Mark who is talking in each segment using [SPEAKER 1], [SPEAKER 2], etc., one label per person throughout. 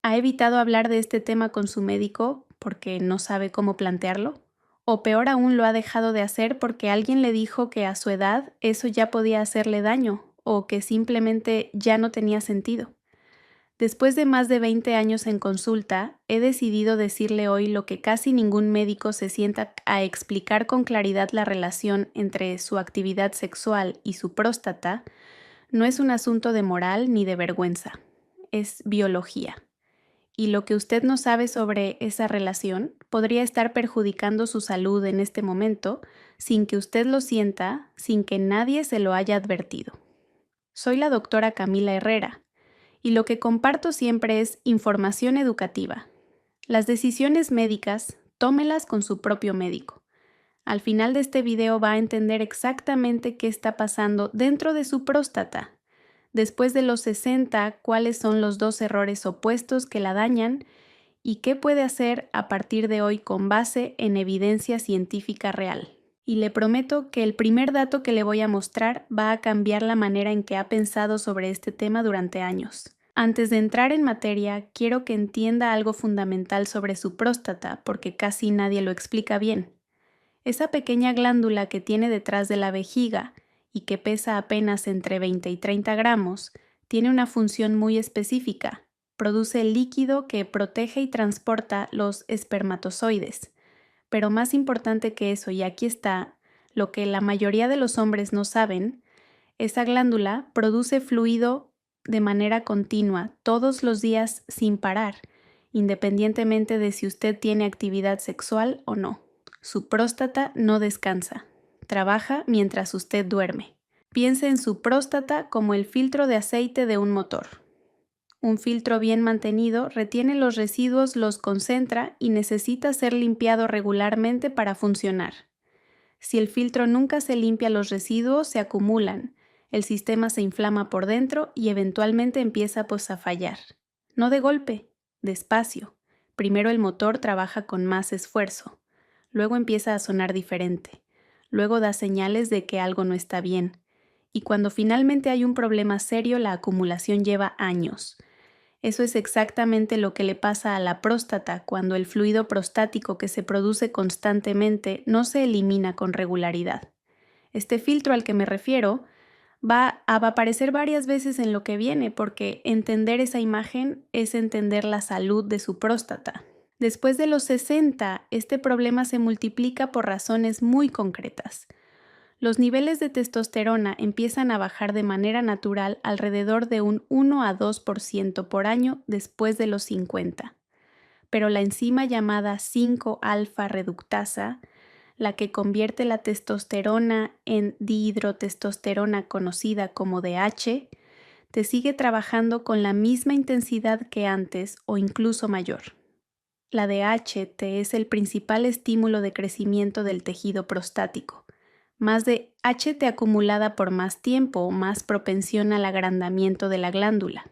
[SPEAKER 1] ¿Ha evitado hablar de este tema con su médico porque no sabe cómo plantearlo? O peor aún, lo ha dejado de hacer porque alguien le dijo que a su edad eso ya podía hacerle daño o que simplemente ya no tenía sentido. Después de más de 20 años en consulta, he decidido decirle hoy lo que casi ningún médico se sienta a explicar con claridad: la relación entre su actividad sexual y su próstata no es un asunto de moral ni de vergüenza, es biología. Y lo que usted no sabe sobre esa relación podría estar perjudicando su salud en este momento sin que usted lo sienta, sin que nadie se lo haya advertido. Soy la doctora Camila Herrera y lo que comparto siempre es información educativa. Las decisiones médicas, tómelas con su propio médico. Al final de este video va a entender exactamente qué está pasando dentro de su próstata. Después de los 60, cuáles son los dos errores opuestos que la dañan y qué puede hacer a partir de hoy con base en evidencia científica real. Y le prometo que el primer dato que le voy a mostrar va a cambiar la manera en que ha pensado sobre este tema durante años. Antes de entrar en materia, quiero que entienda algo fundamental sobre su próstata, porque casi nadie lo explica bien. Esa pequeña glándula que tiene detrás de la vejiga y que pesa apenas entre 20 y 30 gramos, tiene una función muy específica. Produce el líquido que protege y transporta los espermatozoides. Pero más importante que eso, y aquí está, lo que la mayoría de los hombres no saben, esa glándula produce fluido de manera continua, todos los días sin parar, independientemente de si usted tiene actividad sexual o no. Su próstata no descansa, trabaja mientras usted duerme. Piense en su próstata como el filtro de aceite de un motor. Un filtro bien mantenido retiene los residuos, los concentra y necesita ser limpiado regularmente para funcionar. Si el filtro nunca se limpia, los residuos se acumulan, el sistema se inflama por dentro y eventualmente empieza a fallar. No de golpe, despacio. Primero el motor trabaja con más esfuerzo, luego empieza a sonar diferente, luego da señales de que algo no está bien, y cuando finalmente hay un problema serio, la acumulación lleva años. Eso es exactamente lo que le pasa a la próstata cuando el fluido prostático que se produce constantemente no se elimina con regularidad. Este filtro al que me refiero va a aparecer varias veces en lo que viene, porque entender esa imagen es entender la salud de su próstata. Después de los 60, este problema se multiplica por razones muy concretas. Los niveles de testosterona empiezan a bajar de manera natural alrededor de un 1 a 2% por año después de los 50. Pero la enzima llamada 5-alfa reductasa, la que convierte la testosterona en dihidrotestosterona conocida como DH, te sigue trabajando con la misma intensidad que antes o incluso mayor. La DH te es el principal estímulo de crecimiento del tejido prostático. Más de HT acumulada por más tiempo, más propensión al agrandamiento de la glándula.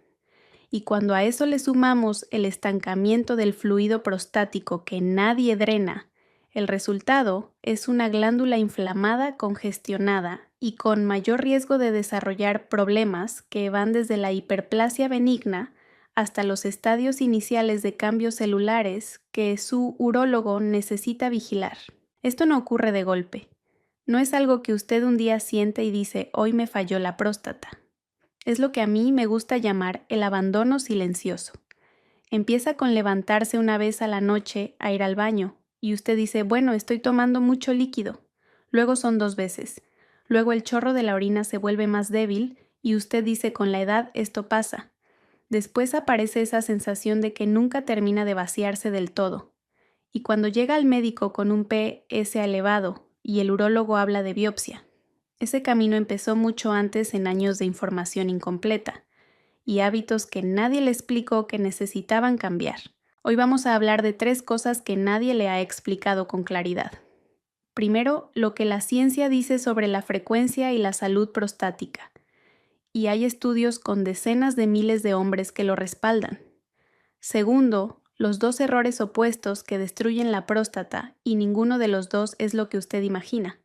[SPEAKER 1] Y cuando a eso le sumamos el estancamiento del fluido prostático que nadie drena, el resultado es una glándula inflamada, congestionada y con mayor riesgo de desarrollar problemas que van desde la hiperplasia benigna hasta los estadios iniciales de cambios celulares que su urólogo necesita vigilar. Esto no ocurre de golpe. No es algo que usted un día siente y dice: hoy me falló la próstata. Es lo que a mí me gusta llamar el abandono silencioso. Empieza con levantarse una vez a la noche a ir al baño y usted dice: bueno, estoy tomando mucho líquido. Luego son 2 veces. Luego el chorro de la orina se vuelve más débil y usted dice: con la edad esto pasa. Después aparece esa sensación de que nunca termina de vaciarse del todo. Y cuando llega al médico con un PS elevado y el urólogo habla de biopsia, ese camino empezó mucho antes, en años de información incompleta y hábitos que nadie le explicó que necesitaban cambiar. Hoy vamos a hablar de 3 cosas que nadie le ha explicado con claridad. Primero, lo que la ciencia dice sobre la frecuencia y la salud prostática. Y hay estudios con decenas de miles de hombres que lo respaldan. Segundo, los 2 errores opuestos que destruyen la próstata, y ninguno de los dos es lo que usted imagina.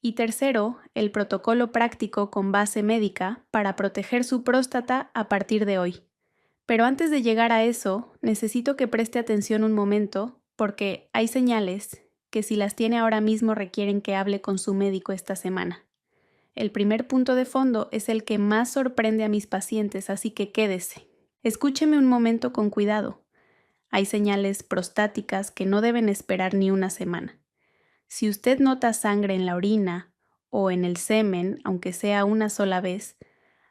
[SPEAKER 1] Y tercero, el protocolo práctico con base médica para proteger su próstata a partir de hoy. Pero antes de llegar a eso, necesito que preste atención un momento porque hay señales que si las tiene ahora mismo requieren que hable con su médico esta semana. El primer punto de fondo es el que más sorprende a mis pacientes, así que quédese. Escúcheme un momento con cuidado. Hay señales prostáticas que no deben esperar ni una semana. Si usted nota sangre en la orina o en el semen, aunque sea una sola vez,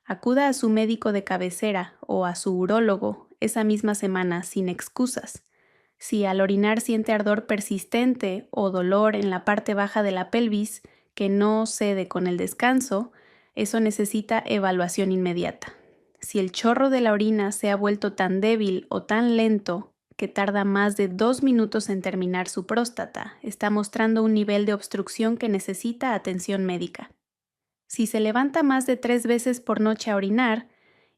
[SPEAKER 1] acuda a su médico de cabecera o a su urólogo esa misma semana sin excusas. Si al orinar siente ardor persistente o dolor en la parte baja de la pelvis que no cede con el descanso, eso necesita evaluación inmediata. Si el chorro de la orina se ha vuelto tan débil o tan lento que tarda más de 2 minutos en terminar su próstata, está mostrando un nivel de obstrucción que necesita atención médica. Si se levanta más de 3 veces por noche a orinar,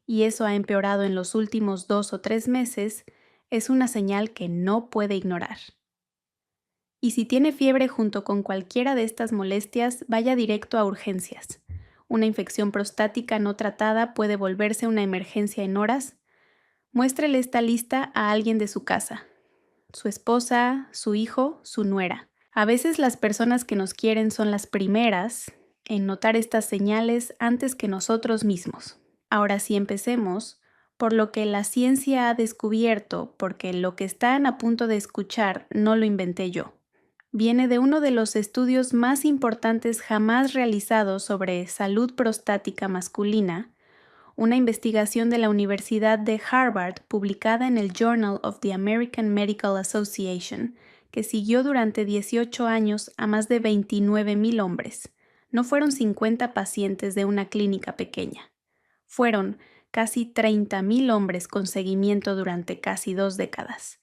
[SPEAKER 1] y eso ha empeorado en los últimos 2 o 3 meses, es una señal que no puede ignorar. Y si tiene fiebre junto con cualquiera de estas molestias, vaya directo a urgencias. Una infección prostática no tratada puede volverse una emergencia en horas. Muéstrele esta lista a alguien de su casa, su esposa, su hijo, su nuera. A veces las personas que nos quieren son las primeras en notar estas señales antes que nosotros mismos. Ahora sí empecemos por lo que la ciencia ha descubierto, porque lo que están a punto de escuchar no lo inventé yo. Viene de uno de los estudios más importantes jamás realizados sobre salud prostática masculina, una investigación de la Universidad de Harvard publicada en el Journal of the American Medical Association, que siguió durante 18 años a más de 29,000 hombres. No fueron 50 pacientes de una clínica pequeña. Fueron casi 30,000 hombres con seguimiento durante casi 2 décadas.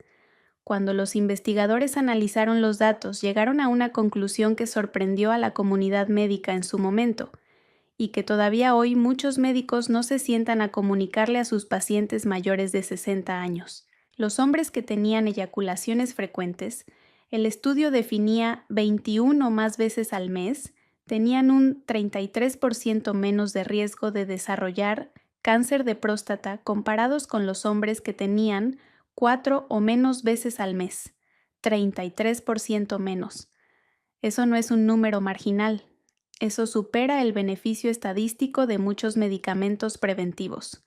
[SPEAKER 1] Cuando los investigadores analizaron los datos, llegaron a una conclusión que sorprendió a la comunidad médica en su momento, y que todavía hoy muchos médicos no se sientan a comunicarle a sus pacientes mayores de 60 años. Los hombres que tenían eyaculaciones frecuentes, el estudio definía 21 o más veces al mes, tenían un 33% menos de riesgo de desarrollar cáncer de próstata comparados con los hombres que tenían 4 o menos veces al mes, 33% menos. Eso no es un número marginal. Eso supera el beneficio estadístico de muchos medicamentos preventivos.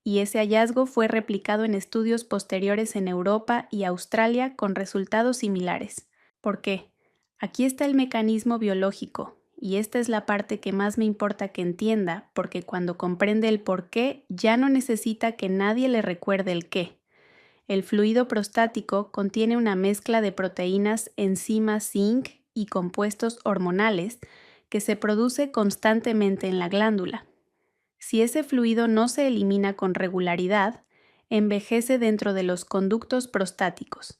[SPEAKER 1] Y ese hallazgo fue replicado en estudios posteriores en Europa y Australia con resultados similares. ¿Por qué? Aquí está el mecanismo biológico, y esta es la parte que más me importa que entienda, porque cuando comprende el por qué, ya no necesita que nadie le recuerde el qué. El fluido prostático contiene una mezcla de proteínas, enzimas, zinc y compuestos hormonales que se produce constantemente en la glándula. Si ese fluido no se elimina con regularidad, envejece dentro de los conductos prostáticos.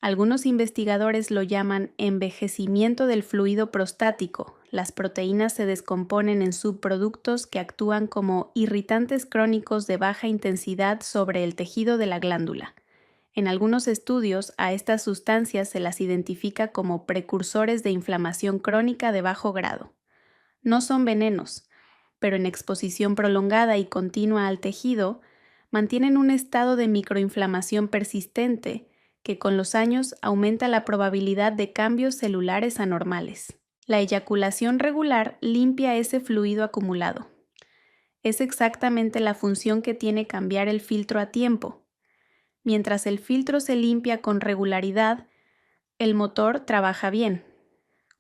[SPEAKER 1] Algunos investigadores lo llaman envejecimiento del fluido prostático. Las proteínas se descomponen en subproductos que actúan como irritantes crónicos de baja intensidad sobre el tejido de la glándula. En algunos estudios, a estas sustancias se las identifica como precursores de inflamación crónica de bajo grado. No son venenos, pero en exposición prolongada y continua al tejido, mantienen un estado de microinflamación persistente que con los años aumenta la probabilidad de cambios celulares anormales. La eyaculación regular limpia ese fluido acumulado. Es exactamente la función que tiene cambiar el filtro a tiempo. Mientras el filtro se limpia con regularidad, el motor trabaja bien.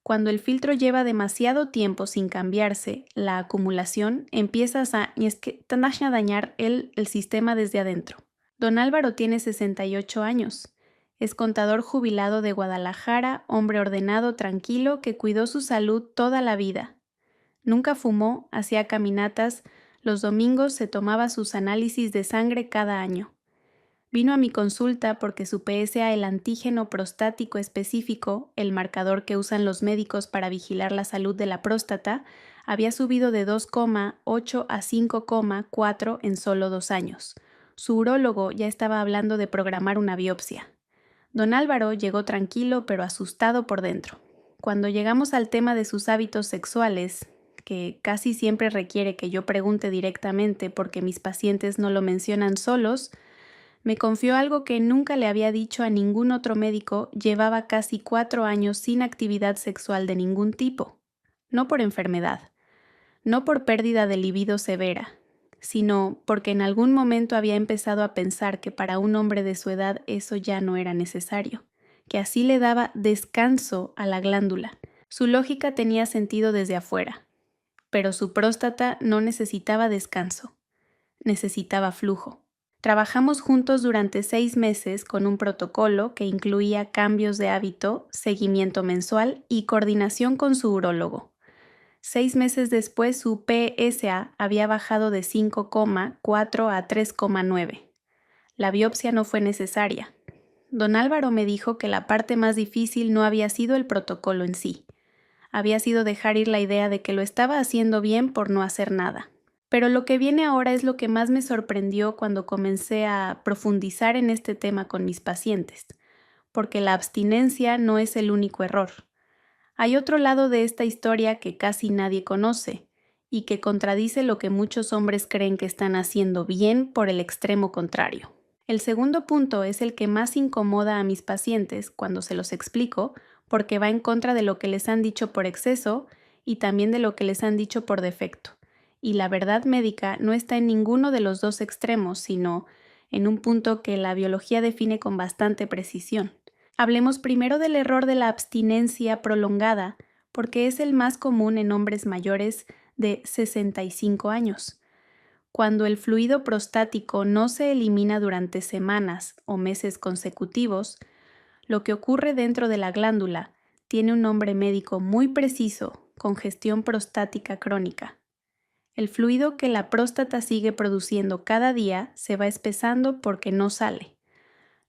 [SPEAKER 1] Cuando el filtro lleva demasiado tiempo sin cambiarse, la acumulación empieza a dañar el sistema desde adentro. Don Álvaro tiene 68 años. Es contador jubilado de Guadalajara, hombre ordenado, tranquilo, que cuidó su salud toda la vida. Nunca fumó, hacía caminatas, los domingos se tomaba sus análisis de sangre cada año. Vino a mi consulta porque su PSA, el antígeno prostático específico, el marcador que usan los médicos para vigilar la salud de la próstata, había subido de 2,8 a 5,4 en solo 2 años. Su urólogo ya estaba hablando de programar una biopsia. Don Álvaro llegó tranquilo pero asustado por dentro. Cuando llegamos al tema de sus hábitos sexuales, que casi siempre requiere que yo pregunte directamente porque mis pacientes no lo mencionan solos, me confió algo que nunca le había dicho a ningún otro médico. Llevaba casi 4 años sin actividad sexual de ningún tipo. No por enfermedad, no por pérdida de libido severa, sino porque en algún momento había empezado a pensar que para un hombre de su edad eso ya no era necesario, que así le daba descanso a la glándula. Su lógica tenía sentido desde afuera, pero su próstata no necesitaba descanso, necesitaba flujo. Trabajamos juntos durante 6 meses con un protocolo que incluía cambios de hábito, seguimiento mensual y coordinación con su urólogo. 6 meses después, su PSA había bajado de 5,4 a 3,9. La biopsia no fue necesaria. Don Álvaro me dijo que la parte más difícil no había sido el protocolo en sí. Había sido dejar ir la idea de que lo estaba haciendo bien por no hacer nada. Pero lo que viene ahora es lo que más me sorprendió cuando comencé a profundizar en este tema con mis pacientes, porque la abstinencia no es el único error. Hay otro lado de esta historia que casi nadie conoce y que contradice lo que muchos hombres creen que están haciendo bien por el extremo contrario. El segundo punto es el que más incomoda a mis pacientes cuando se los explico, porque va en contra de lo que les han dicho por exceso y también de lo que les han dicho por defecto. Y la verdad médica no está en ninguno de los dos extremos, sino en un punto que la biología define con bastante precisión. Hablemos primero del error de la abstinencia prolongada, porque es el más común en hombres mayores de 65 años. Cuando el fluido prostático no se elimina durante semanas o meses consecutivos, lo que ocurre dentro de la glándula tiene un nombre médico muy preciso: congestión prostática crónica. El fluido que la próstata sigue produciendo cada día se va espesando porque no sale.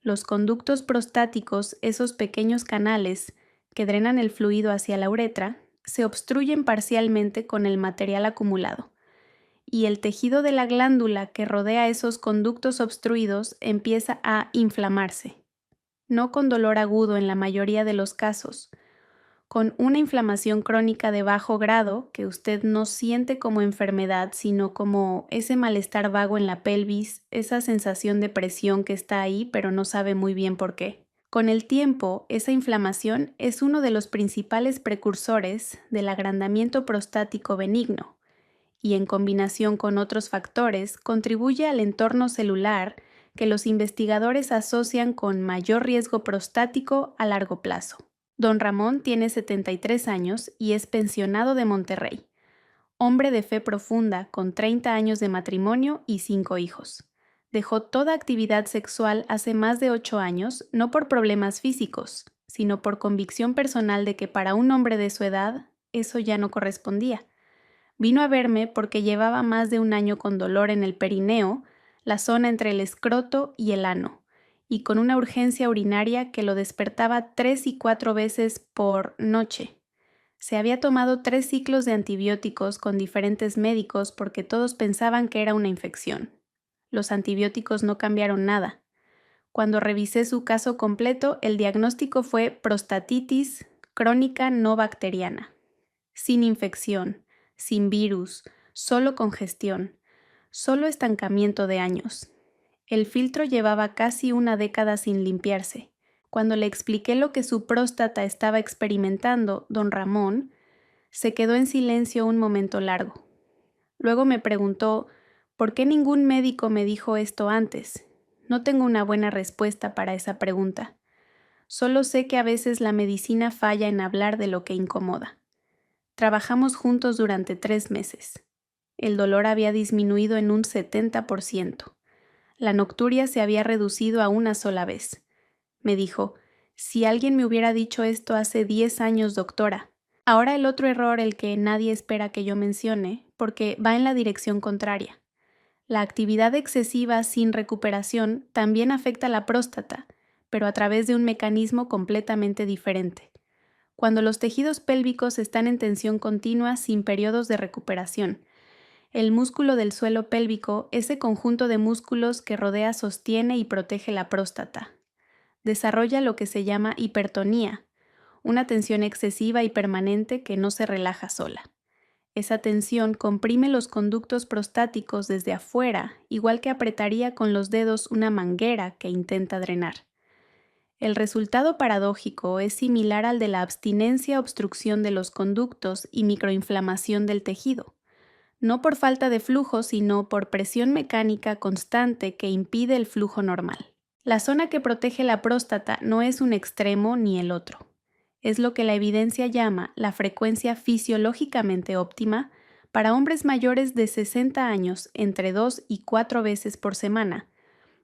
[SPEAKER 1] Los conductos prostáticos, esos pequeños canales que drenan el fluido hacia la uretra, se obstruyen parcialmente con el material acumulado, y el tejido de la glándula que rodea esos conductos obstruidos empieza a inflamarse, no con dolor agudo en la mayoría de los casos, con una inflamación crónica de bajo grado que usted no siente como enfermedad, sino como ese malestar vago en la pelvis, esa sensación de presión que está ahí pero no sabe muy bien por qué. Con el tiempo, esa inflamación es uno de los principales precursores del agrandamiento prostático benigno y, en combinación con otros factores, contribuye al entorno celular que los investigadores asocian con mayor riesgo prostático a largo plazo. Don Ramón tiene 73 años y es pensionado de Monterrey, hombre de fe profunda con 30 años de matrimonio y 5 hijos. Dejó toda actividad sexual hace más de 8 años, no por problemas físicos, sino por convicción personal de que para un hombre de su edad eso ya no correspondía. Vino a verme porque llevaba más de un año con dolor en el perineo, la zona entre el escroto y el ano, y con una urgencia urinaria que lo despertaba 3 y 4 veces por noche. Se había tomado 3 ciclos de antibióticos con diferentes médicos porque todos pensaban que era una infección. Los antibióticos no cambiaron nada. Cuando revisé su caso completo, el diagnóstico fue prostatitis crónica no bacteriana, sin infección, sin virus, solo congestión, solo estancamiento de años. El filtro llevaba casi una década sin limpiarse. Cuando le expliqué lo que su próstata estaba experimentando, don Ramón se quedó en silencio un momento largo. Luego me preguntó, ¿por qué ningún médico me dijo esto antes? No tengo una buena respuesta para esa pregunta. Solo sé que a veces la medicina falla en hablar de lo que incomoda. Trabajamos juntos durante 3 meses. El dolor había disminuido en un 70%. La nocturia se había reducido a una sola vez. Me dijo, si alguien me hubiera dicho esto hace 10 años, doctora. Ahora el otro error, el que nadie espera que yo mencione, porque va en la dirección contraria. La actividad excesiva sin recuperación también afecta a la próstata, pero a través de un mecanismo completamente diferente. Cuando los tejidos pélvicos están en tensión continua sin periodos de recuperación, el músculo del suelo pélvico, ese conjunto de músculos que rodea, sostiene y protege la próstata, desarrolla lo que se llama hipertonía, una tensión excesiva y permanente que no se relaja sola. Esa tensión comprime los conductos prostáticos desde afuera, igual que apretaría con los dedos una manguera que intenta drenar. El resultado paradójico es similar al de la abstinencia-obstrucción de los conductos y microinflamación del tejido, no por falta de flujo, sino por presión mecánica constante que impide el flujo normal. La zona que protege la próstata no es un extremo ni el otro. Es lo que la evidencia llama la frecuencia fisiológicamente óptima para hombres mayores de 60 años entre 2 y 4 veces por semana,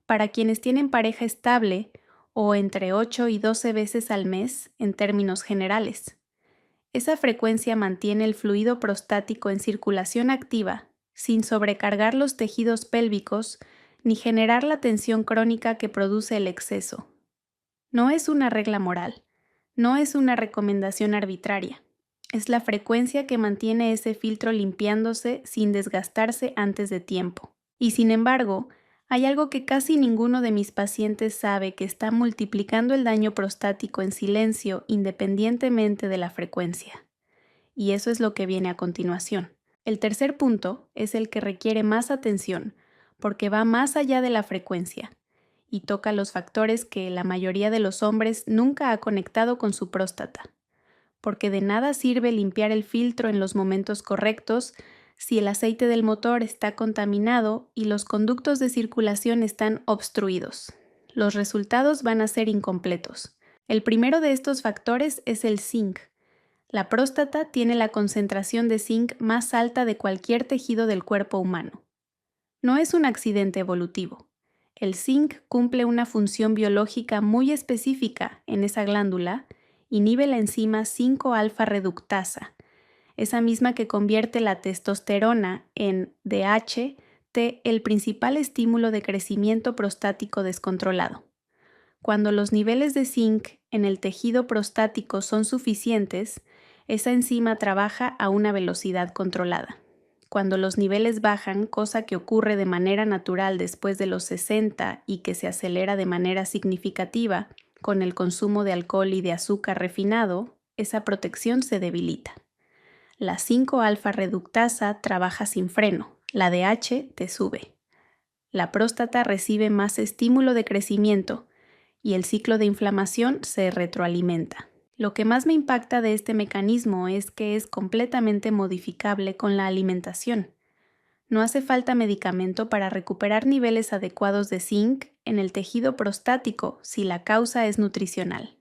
[SPEAKER 1] para quienes tienen pareja estable o entre 8 y 12 veces al mes en términos generales. Esa frecuencia mantiene el fluido prostático en circulación activa, sin sobrecargar los tejidos pélvicos ni generar la tensión crónica que produce el exceso. No es una regla moral, no es una recomendación arbitraria. Es la frecuencia que mantiene ese filtro limpiándose sin desgastarse antes de tiempo. Y sin embargo, hay algo que casi ninguno de mis pacientes sabe que está multiplicando el daño prostático en silencio independientemente de la frecuencia. Y eso es lo que viene a continuación. El tercer punto es el que requiere más atención, porque va más allá de la frecuencia y toca los factores que la mayoría de los hombres nunca ha conectado con su próstata. Porque de nada sirve limpiar el filtro en los momentos correctos si el aceite del motor está contaminado y los conductos de circulación están obstruidos. Los resultados van a ser incompletos. El primero de estos factores es el zinc. La próstata tiene la concentración de zinc más alta de cualquier tejido del cuerpo humano. No es un accidente evolutivo. El zinc cumple una función biológica muy específica en esa glándula, inhibe la enzima 5-alfa reductasa, esa misma que convierte la testosterona en DHT, el principal estímulo de crecimiento prostático descontrolado. Cuando los niveles de zinc en el tejido prostático son suficientes, esa enzima trabaja a una velocidad controlada. Cuando los niveles bajan, cosa que ocurre de manera natural después de los 60 y que se acelera de manera significativa con el consumo de alcohol y de azúcar refinado, esa protección se debilita. La 5-alfa reductasa trabaja sin freno, la DH te sube. La próstata recibe más estímulo de crecimiento y el ciclo de inflamación se retroalimenta. Lo que más me impacta de este mecanismo es que es completamente modificable con la alimentación. No hace falta medicamento para recuperar niveles adecuados de zinc en el tejido prostático si la causa es nutricional.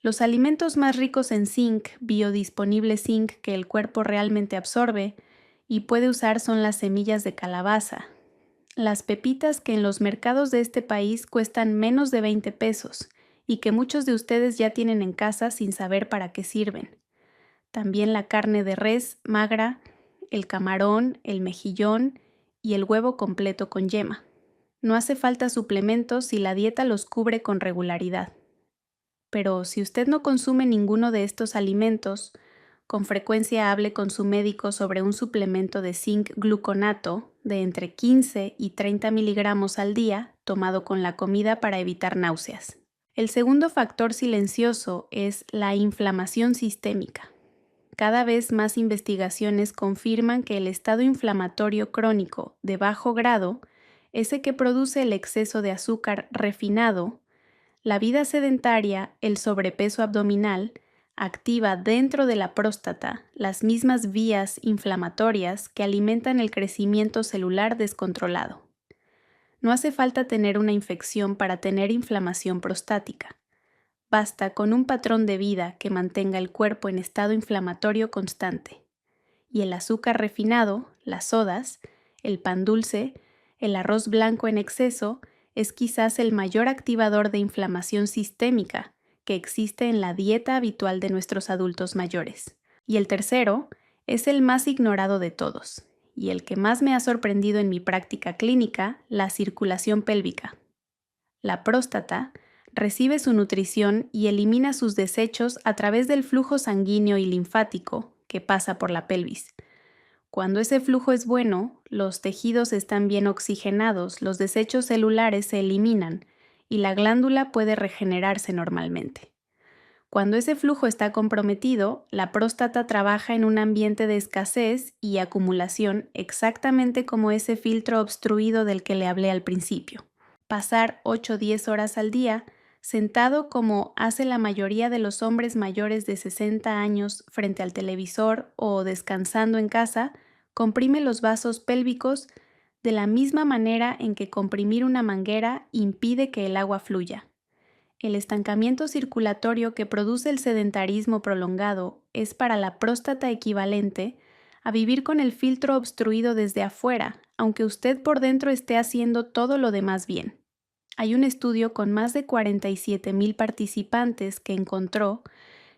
[SPEAKER 1] Los alimentos más ricos en zinc, biodisponible zinc que el cuerpo realmente absorbe y puede usar son las semillas de calabaza, las pepitas que en los mercados de este país cuestan menos de 20 pesos y que muchos de ustedes ya tienen en casa sin saber para qué sirven. También la carne de res magra, el camarón, el mejillón y el huevo completo con yema. No hace falta suplementos si la dieta los cubre con regularidad. Pero si usted no consume ninguno de estos alimentos, con frecuencia hable con su médico sobre un suplemento de zinc gluconato de entre 15 y 30 miligramos al día tomado con la comida para evitar náuseas. El segundo factor silencioso es la inflamación sistémica. Cada vez más investigaciones confirman que el estado inflamatorio crónico de bajo grado, ese que produce el exceso de azúcar refinado, la vida sedentaria, el sobrepeso abdominal, activa dentro de la próstata las mismas vías inflamatorias que alimentan el crecimiento celular descontrolado. No hace falta tener una infección para tener inflamación prostática. Basta con un patrón de vida que mantenga el cuerpo en estado inflamatorio constante. Y el azúcar refinado, las sodas, el pan dulce, el arroz blanco en exceso, es quizás el mayor activador de inflamación sistémica que existe en la dieta habitual de nuestros adultos mayores. Y el tercero es el más ignorado de todos, y el que más me ha sorprendido en mi práctica clínica, la circulación pélvica. La próstata recibe su nutrición y elimina sus desechos a través del flujo sanguíneo y linfático que pasa por la pelvis. Cuando ese flujo es bueno, los tejidos están bien oxigenados, los desechos celulares se eliminan y la glándula puede regenerarse normalmente. Cuando ese flujo está comprometido, la próstata trabaja en un ambiente de escasez y acumulación exactamente como ese filtro obstruido del que le hablé al principio. Pasar 8 o 10 horas al día sentado como hace la mayoría de los hombres mayores de 60 años frente al televisor o descansando en casa, comprime los vasos pélvicos de la misma manera en que comprimir una manguera impide que el agua fluya. El estancamiento circulatorio que produce el sedentarismo prolongado es para la próstata equivalente a vivir con el filtro obstruido desde afuera, aunque usted por dentro esté haciendo todo lo demás bien. Hay un estudio con más de 47,000 participantes que encontró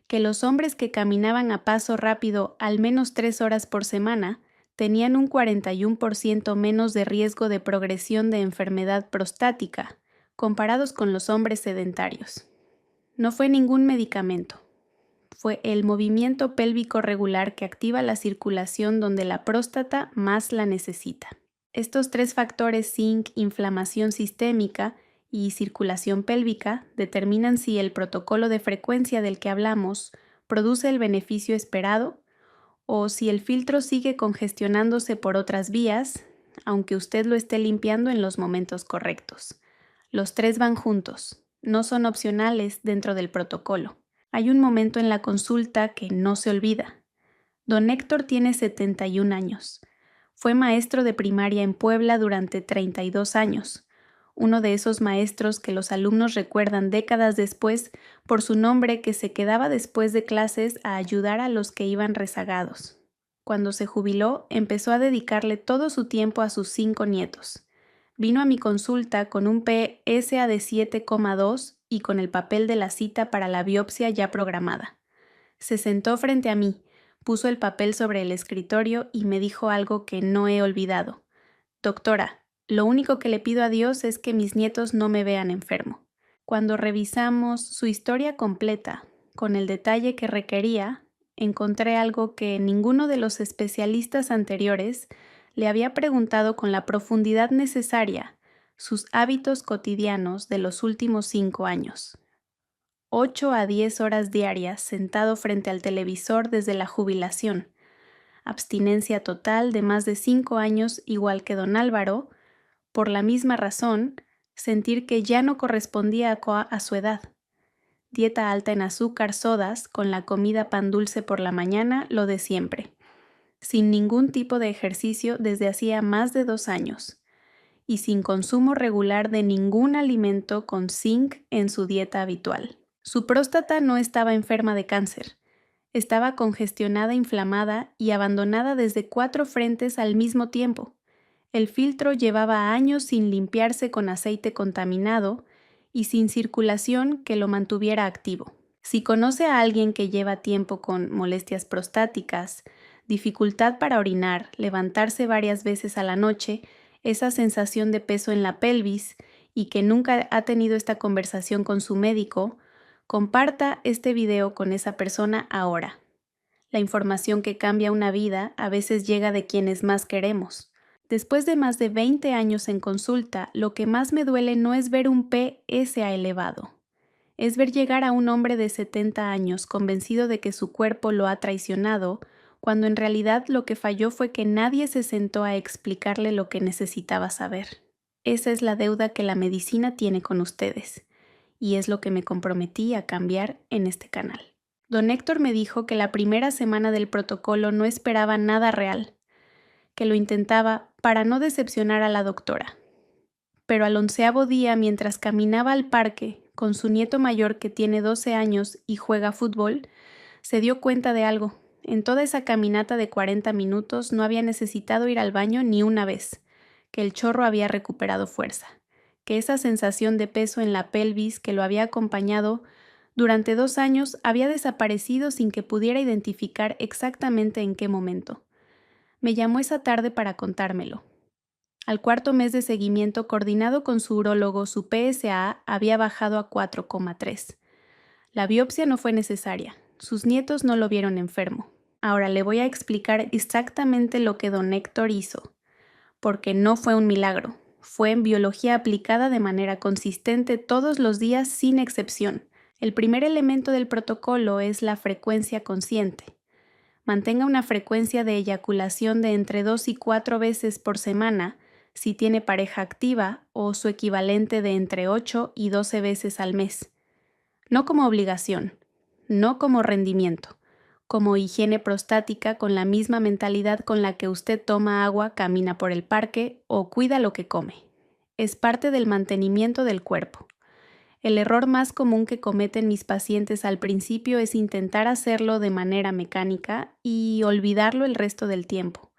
[SPEAKER 1] que los hombres que caminaban a paso rápido al menos 3 horas por semana tenían un 41% menos de riesgo de progresión de enfermedad prostática, comparados con los hombres sedentarios. No fue ningún medicamento. Fue el movimiento pélvico regular que activa la circulación donde la próstata más la necesita. Estos 3 factores zinc, inflamación sistémica y circulación pélvica determinan si el protocolo de frecuencia del que hablamos produce el beneficio esperado o si el filtro sigue congestionándose por otras vías, aunque usted lo esté limpiando en los momentos correctos. Los 3 van juntos, no son opcionales dentro del protocolo. Hay un momento en la consulta que no se olvida. Don Héctor tiene 71 años. Fue maestro de primaria en Puebla durante 32 años. Uno de esos maestros que los alumnos recuerdan décadas después por su nombre que se quedaba después de clases a ayudar a los que iban rezagados. Cuando se jubiló, empezó a dedicarle todo su tiempo a sus 5 nietos. Vino a mi consulta con un PSA de 7,2 y con el papel de la cita para la biopsia ya programada. Se sentó frente a mí, puso el papel sobre el escritorio y me dijo algo que no he olvidado. Doctora, lo único que le pido a Dios es que mis nietos no me vean enfermo. Cuando revisamos su historia completa, con el detalle que requería, encontré algo que ninguno de los especialistas anteriores le había preguntado con la profundidad necesaria: sus hábitos cotidianos de los últimos 5 años. 8 a 10 horas diarias sentado frente al televisor desde la jubilación. Abstinencia total de más de 5 años igual que don Álvaro. Por la misma razón, sentir que ya no correspondía a su edad. Dieta alta en azúcar, sodas, con la comida pan dulce por la mañana, lo de siempre. Sin ningún tipo de ejercicio desde hacía más de 2 años. Y sin consumo regular de ningún alimento con zinc en su dieta habitual. Su próstata no estaba enferma de cáncer. Estaba congestionada, inflamada y abandonada desde 4 frentes al mismo tiempo. El filtro llevaba años sin limpiarse con aceite contaminado y sin circulación que lo mantuviera activo. Si conoce a alguien que lleva tiempo con molestias prostáticas, dificultad para orinar, levantarse varias veces a la noche, esa sensación de peso en la pelvis y que nunca ha tenido esta conversación con su médico, comparta este video con esa persona ahora. La información que cambia una vida a veces llega de quienes más queremos. Después de más de 20 años en consulta, lo que más me duele no es ver un PSA elevado. Es ver llegar a un hombre de 70 años convencido de que su cuerpo lo ha traicionado, cuando en realidad lo que falló fue que nadie se sentó a explicarle lo que necesitaba saber. Esa es la deuda que la medicina tiene con ustedes, y es lo que me comprometí a cambiar en este canal. Don Héctor me dijo que la primera semana del protocolo no esperaba nada real, que lo intentaba para no decepcionar a la doctora. Pero al 11º día, mientras caminaba al parque con su nieto mayor que tiene 12 años y juega fútbol, se dio cuenta de algo. En toda esa caminata de 40 minutos no había necesitado ir al baño ni una vez, que el chorro había recuperado fuerza, que esa sensación de peso en la pelvis que lo había acompañado durante 2 años había desaparecido sin que pudiera identificar exactamente en qué momento. Me llamó esa tarde para contármelo. Al 4º mes de seguimiento coordinado con su urólogo, su PSA había bajado a 4,3. La biopsia no fue necesaria. Sus nietos no lo vieron enfermo. Ahora le voy a explicar exactamente lo que don Héctor hizo, porque no fue un milagro. Fue en biología aplicada de manera consistente todos los días sin excepción. El primer elemento del protocolo es la frecuencia consciente. Mantenga una frecuencia de eyaculación de entre 2 y 4 veces por semana si tiene pareja activa o su equivalente de entre 8 y 12 veces al mes. No como obligación, no como rendimiento, como higiene prostática con la misma mentalidad con la que usted toma agua, camina por el parque o cuida lo que come. Es parte del mantenimiento del cuerpo. El error más común que cometen mis pacientes al principio es intentar hacerlo de manera mecánica y olvidarlo el resto del tiempo.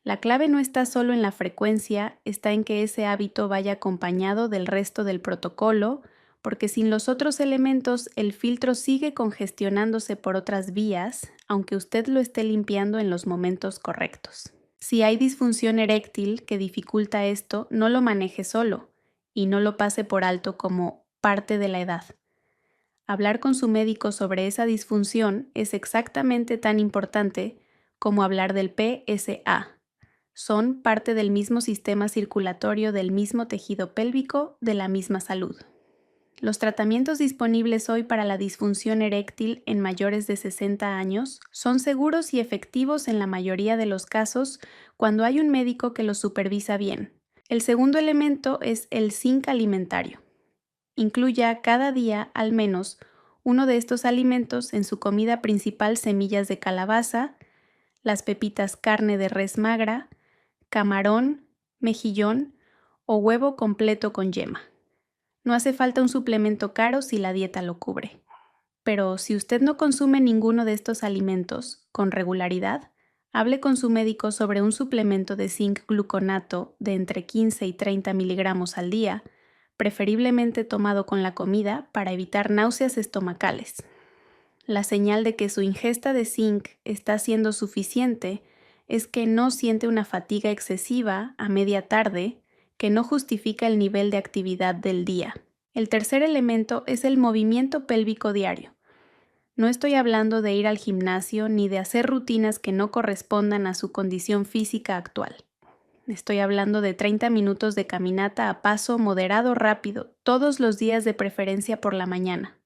[SPEAKER 1] La clave no está solo en la frecuencia, está en que ese hábito vaya acompañado del resto del protocolo, porque sin los otros elementos el filtro sigue congestionándose por otras vías, aunque usted lo esté limpiando en los momentos correctos. Si hay disfunción eréctil que dificulta esto, no lo maneje solo y no lo pase por alto como parte de la edad. Hablar con su médico sobre esa disfunción es exactamente tan importante como hablar del PSA. Son parte del mismo sistema circulatorio, del mismo tejido pélvico, de la misma salud. Los tratamientos disponibles hoy para la disfunción eréctil en mayores de 60 años son seguros y efectivos en la mayoría de los casos cuando hay un médico que los supervisa bien. El segundo elemento es el zinc alimentario. Incluya cada día al menos uno de estos alimentos en su comida principal: semillas de calabaza, las pepitas carne de res magra, camarón, mejillón o huevo completo con yema. No hace falta un suplemento caro si la dieta lo cubre. Pero si usted no consume ninguno de estos alimentos con regularidad, hable con su médico sobre un suplemento de zinc gluconato de entre 15 y 30 miligramos al día, preferiblemente tomado con la comida para evitar náuseas estomacales. La señal de que su ingesta de zinc está siendo suficiente es que no siente una fatiga excesiva a media tarde que no justifica el nivel de actividad del día. El tercer elemento es el movimiento pélvico diario. No estoy hablando de ir al gimnasio ni de hacer rutinas que no correspondan a su condición física actual. Estoy hablando de 30 minutos de caminata a paso moderado rápido, todos los días, de preferencia por la mañana.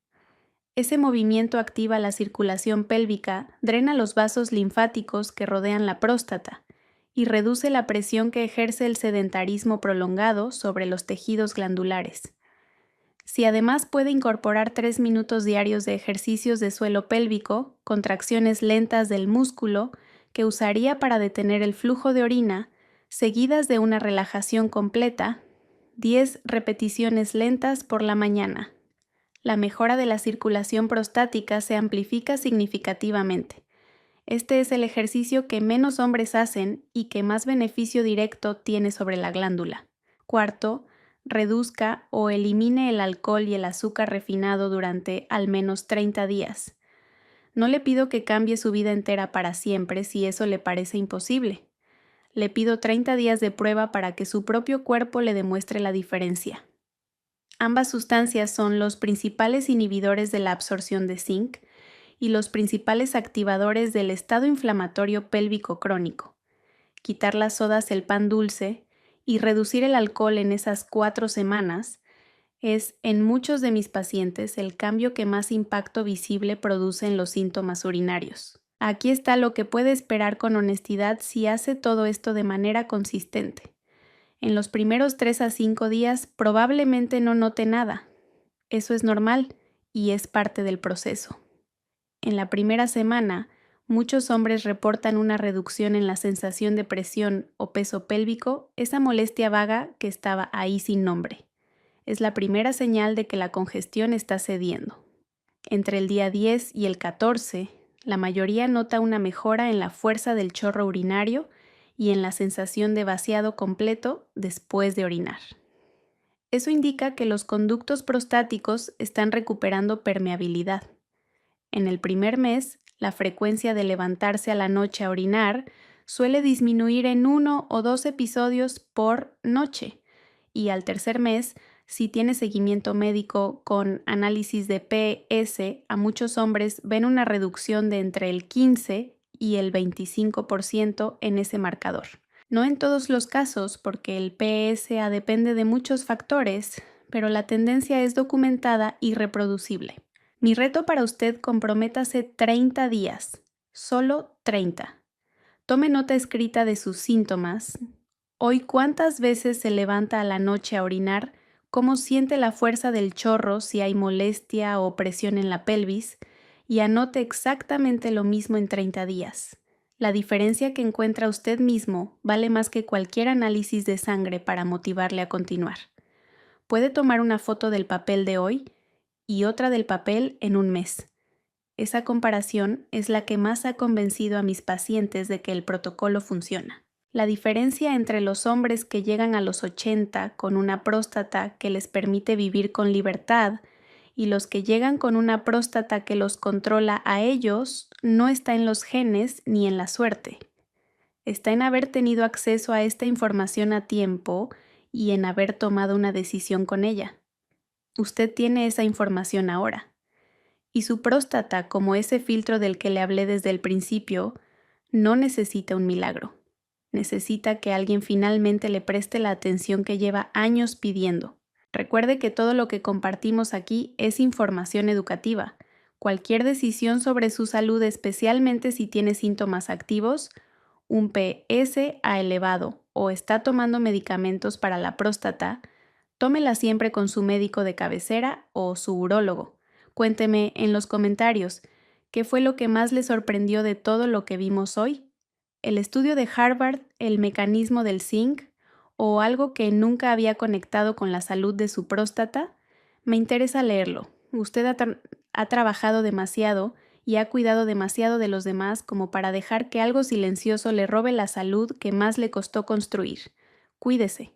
[SPEAKER 1] Ese movimiento activa la circulación pélvica, drena los vasos linfáticos que rodean la próstata y reduce la presión que ejerce el sedentarismo prolongado sobre los tejidos glandulares. Si además puede incorporar 3 minutos diarios de ejercicios de suelo pélvico, contracciones lentas del músculo que usaría para detener el flujo de orina, seguidas de una relajación completa, 10 repeticiones lentas por la mañana, la mejora de la circulación prostática se amplifica significativamente. Este es el ejercicio que menos hombres hacen y que más beneficio directo tiene sobre la glándula. Cuarto, reduzca o elimine el alcohol y el azúcar refinado durante al menos 30 días. No le pido que cambie su vida entera para siempre si eso le parece imposible. Le pido 30 días de prueba para que su propio cuerpo le demuestre la diferencia. Ambas sustancias son los principales inhibidores de la absorción de zinc y los principales activadores del estado inflamatorio pélvico crónico. Quitar las sodas, el pan dulce y reducir el alcohol en esas 4 semanas es, en muchos de mis pacientes, el cambio que más impacto visible produce en los síntomas urinarios. Aquí está lo que puede esperar con honestidad si hace todo esto de manera consistente. En los primeros 3 a 5 días probablemente no note nada. Eso es normal y es parte del proceso. En la primera semana, muchos hombres reportan una reducción en la sensación de presión o peso pélvico, esa molestia vaga que estaba ahí sin nombre. Es la primera señal de que la congestión está cediendo. Entre el día 10 y el 14, la mayoría nota una mejora en la fuerza del chorro urinario y en la sensación de vaciado completo después de orinar. Eso indica que los conductos prostáticos están recuperando permeabilidad. En el primer mes, la frecuencia de levantarse a la noche a orinar suele disminuir en 1 o 2 episodios por noche, y al tercer mes, si tiene seguimiento médico con análisis de PS, a muchos hombres ven una reducción de entre el 15 y el 25% en ese marcador. No en todos los casos, porque el PSA depende de muchos factores, pero la tendencia es documentada y reproducible. Mi reto para usted: comprométase 30 días, solo 30. Tome nota escrita de sus síntomas. Hoy, ¿cuántas veces se levanta a la noche a orinar? ¿Cómo siente la fuerza del chorro, si hay molestia o presión en la pelvis? Y anote exactamente lo mismo en 30 días. La diferencia que encuentra usted mismo vale más que cualquier análisis de sangre para motivarle a continuar. Puede tomar una foto del papel de hoy y otra del papel en un mes. Esa comparación es la que más ha convencido a mis pacientes de que el protocolo funciona. La diferencia entre los hombres que llegan a los 80 con una próstata que les permite vivir con libertad y los que llegan con una próstata que los controla a ellos no está en los genes ni en la suerte. Está en haber tenido acceso a esta información a tiempo y en haber tomado una decisión con ella. Usted tiene esa información ahora. Y su próstata, como ese filtro del que le hablé desde el principio, no necesita un milagro. Necesita que alguien finalmente le preste la atención que lleva años pidiendo. Recuerde que todo lo que compartimos aquí es información educativa. Cualquier decisión sobre su salud, especialmente si tiene síntomas activos, un PSA elevado o está tomando medicamentos para la próstata, tómela siempre con su médico de cabecera o su urólogo. Cuénteme en los comentarios, ¿qué fue lo que más le sorprendió de todo lo que vimos hoy? ¿El estudio de Harvard, el mecanismo del zinc o algo que nunca había conectado con la salud de su próstata? Me interesa leerlo. Usted ha trabajado demasiado y ha cuidado demasiado de los demás como para dejar que algo silencioso le robe la salud que más le costó construir. Cuídese.